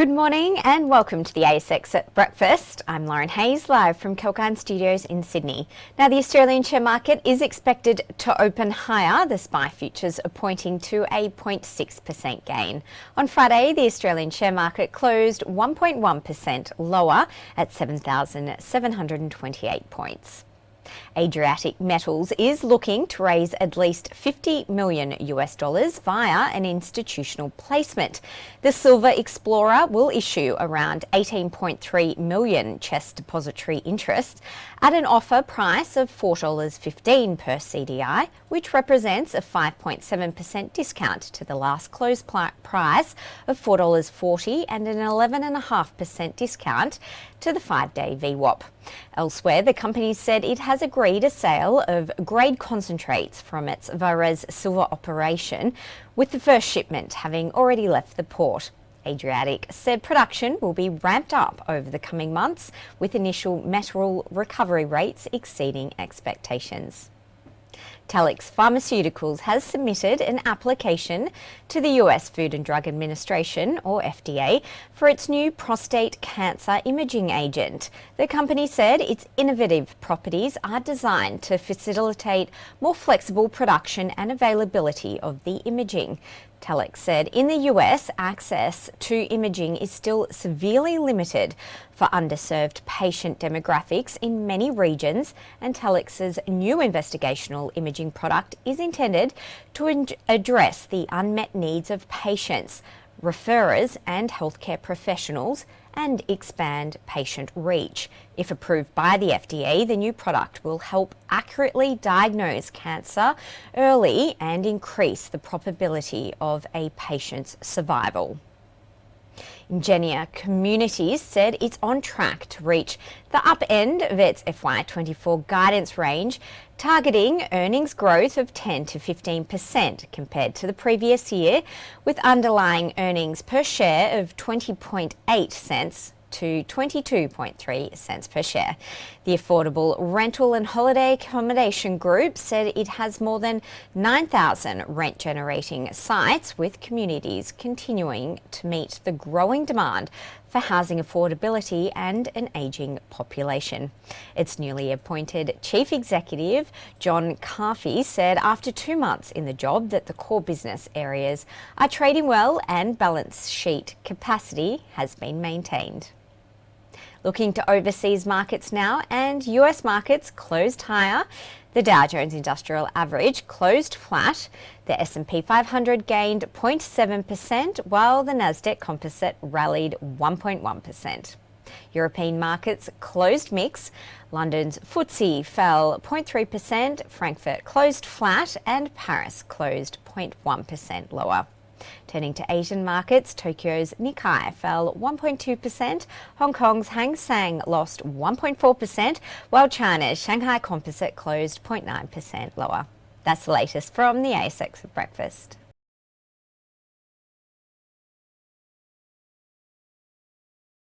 Good morning and welcome to the ASX at Breakfast. I'm Lauren Hayes, live from Kalkine Studios in Sydney. Now, the Australian share market is expected to open higher. The SPI futures are pointing to a 0.6% gain. On Friday, the Australian share market closed 1.1% lower at 7,728 points. Adriatic Metals is looking to raise at least $50 million via an institutional placement. The Silver Explorer will issue around 18.3 million CHESS depository interest at an offer price of $4.15 per CDI, which represents a 5.7% discount to the last close price of $4.40 and an 11.5% discount to the 5-day VWAP. Elsewhere, the company said it has agreed a sale of grade concentrates from its Varese silver operation, with the first shipment having already left the port. Adriatic said production will be ramped up over the coming months, with initial metal recovery rates exceeding expectations. Telix Pharmaceuticals has submitted an application to the US Food and Drug Administration, or FDA, for its new prostate cancer imaging agent. The company said its innovative properties are designed to facilitate more flexible production and availability of the imaging. Telix said in the US, access to imaging is still severely limited for underserved patient demographics in many regions, and Telix's new investigational imaging product is intended to address the unmet needs of patients, referrers and healthcare professionals and expand patient reach. If approved by the FDA, the new product will help accurately diagnose cancer early and increase the probability of a patient's survival. Ingenia Communities said it's on track to reach the up end of its FY24 guidance range, targeting earnings growth of 10 to 15% compared to the previous year, with underlying earnings per share of 20.8 cents to 22.3 cents per share. The affordable rental and holiday accommodation group said it has more than 9,000 rent-generating sites, with communities continuing to meet the growing demand for housing affordability and an ageing population. Its newly appointed Chief Executive, John Carfey, said after 2 months in the job that the core business areas are trading well and balance sheet capacity has been maintained. Looking to overseas markets now, and US markets closed higher. The Dow Jones Industrial Average closed flat. The S&P 500 gained 0.7%, while the Nasdaq Composite rallied 1.1%. European markets closed mixed. London's FTSE fell 0.3%, Frankfurt closed flat, and Paris closed 0.1% lower. Turning to Asian markets, Tokyo's Nikkei fell 1.2%, Hong Kong's Hang Seng lost 1.4%, while China's Shanghai Composite closed 0.9% lower. That's the latest from the ASX at Breakfast.